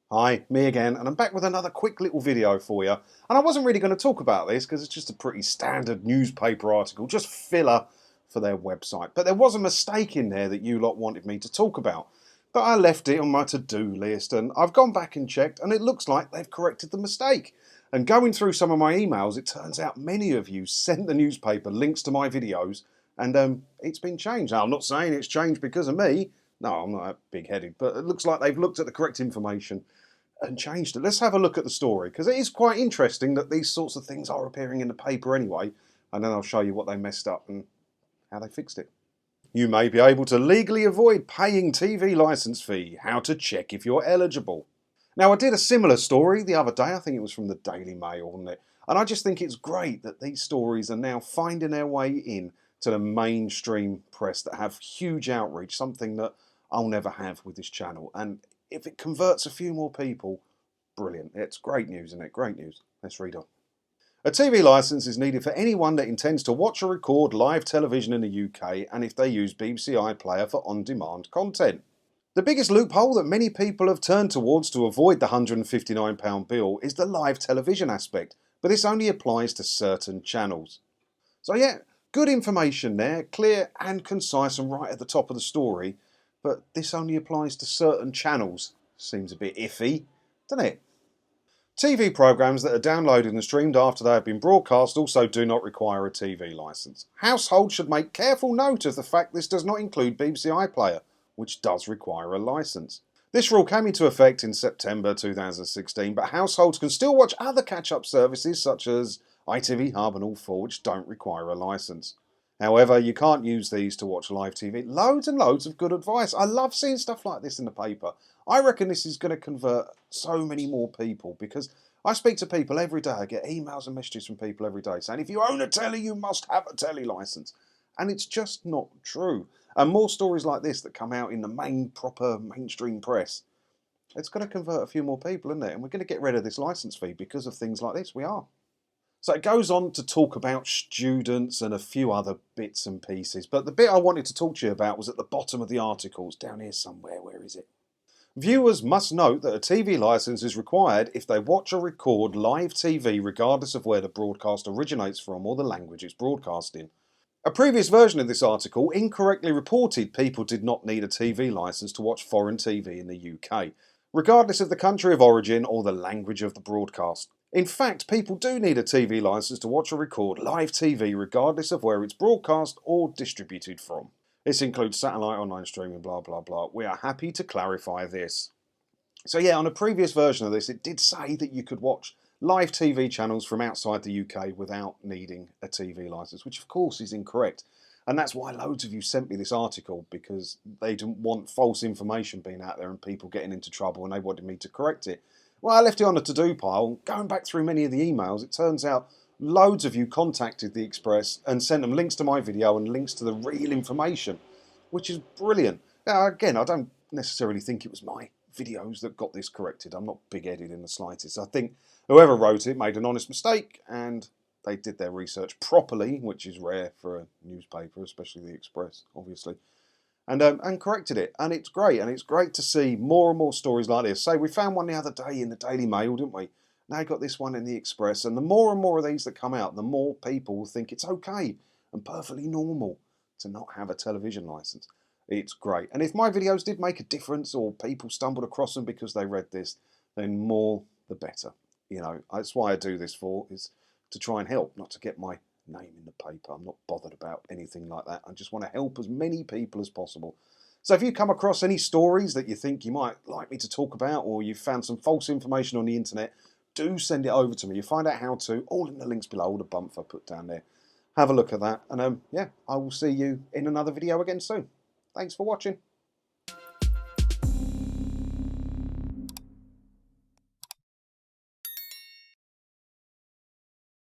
Hi, me again, and I'm back with another quick little video for you. And I wasn't really going to talk about this because it's just a pretty standard newspaper article, just filler for their website. But there was a mistake in there that you lot wanted me to talk about. But I left it on my to-do list and I've gone back and checked and it looks like they've corrected the mistake. And going through some of my emails, it turns out many of you sent the newspaper links to my videos and it's been changed. Now, I'm not saying it's changed because of me. No, I'm not that big-headed, but it looks like they've looked at the correct information and changed it. Let's have a look at the story because it is quite interesting that these sorts of things are appearing in the paper anyway, and then I'll show you what they messed up and how they fixed it. You may be able to legally avoid paying TV licence fee. How to check if you're eligible. Now, I did a similar story the other day. I think it was from the Daily Mail, wasn't it? And I just think it's great that these stories are now finding their way in to the mainstream press that have huge outreach, something that I'll never have with this channel. And if it converts a few more people, brilliant. It's great news, isn't it? Great news. Let's read on. A TV licence is needed for anyone that intends to watch or record live television in the UK and if they use BBC iPlayer for on-demand content. The biggest loophole that many people have turned towards to avoid the £159 bill is the live television aspect, but this only applies to certain channels. So yeah, good information there, clear and concise and right at the top of the story, but this only applies to certain channels. Seems a bit iffy, doesn't it? TV programmes that are downloaded and streamed after they have been broadcast also do not require a TV licence. Households should make careful note of the fact this does not include BBC iPlayer, which does require a licence. This rule came into effect in September 2016, but households can still watch other catch-up services such as ITV Hub and All 4, which don't require a licence. However, you can't use these to watch live TV. Loads and loads of good advice. I love seeing stuff like this in the paper. I reckon this is going to convert so many more people because I speak to people every day. I get emails and messages from people every day saying, if you own a telly, you must have a telly licence. And it's just not true. And more stories like this that come out in the proper mainstream press, it's going to convert a few more people, isn't it? And we're going to get rid of this licence fee because of things like this. We are. So it goes on to talk about students and a few other bits and pieces. But the bit I wanted to talk to you about was at the bottom of the article. It's down here somewhere. Where is it? Viewers must note that a TV licence is required if they watch or record live TV regardless of where the broadcast originates from or the language it's broadcast in. A previous version of this article incorrectly reported people did not need a TV licence to watch foreign TV in the UK, regardless of the country of origin or the language of the broadcast. In fact, people do need a TV licence to watch or record live TV regardless of where it's broadcast or distributed from. This includes satellite, online streaming, blah blah blah. We are happy to clarify this. So yeah, on a previous version of this, it did say that you could watch live TV channels from outside the UK without needing a TV licence, which of course is incorrect. And that's why loads of you sent me this article, because they didn't want false information being out there and people getting into trouble and they wanted me to correct it. Well, I left it on the to-do pile. Going back through many of the emails, it turns out loads of you contacted the Express and sent them links to my video and links to the real information, which is brilliant. Now, again, I don't necessarily think it was my videos that got this corrected. I'm not big-headed in the slightest. I think whoever wrote it made an honest mistake and they did their research properly, which is rare for a newspaper, especially the Express, obviously. And corrected it, and it's great, to see more and more stories like this. Say, we found one the other day in the Daily Mail, didn't we? Now got this one in the Express, and the more and more of these that come out, the more people think it's okay and perfectly normal to not have a television licence. It's great, and if my videos did make a difference or people stumbled across them because they read this, then more the better. You know, that's why I do this for, is to try and help, not to get my name in the paper. I'm not bothered about anything like that. I just want to help as many people as possible. So if you come across any stories that you think you might like me to talk about, or you found some false information on the internet, do send it over to me. You find out how to, all in the links below, all the bumps I put down there. Have a look at that, and yeah, I will see you in another video again soon. Thanks for watching.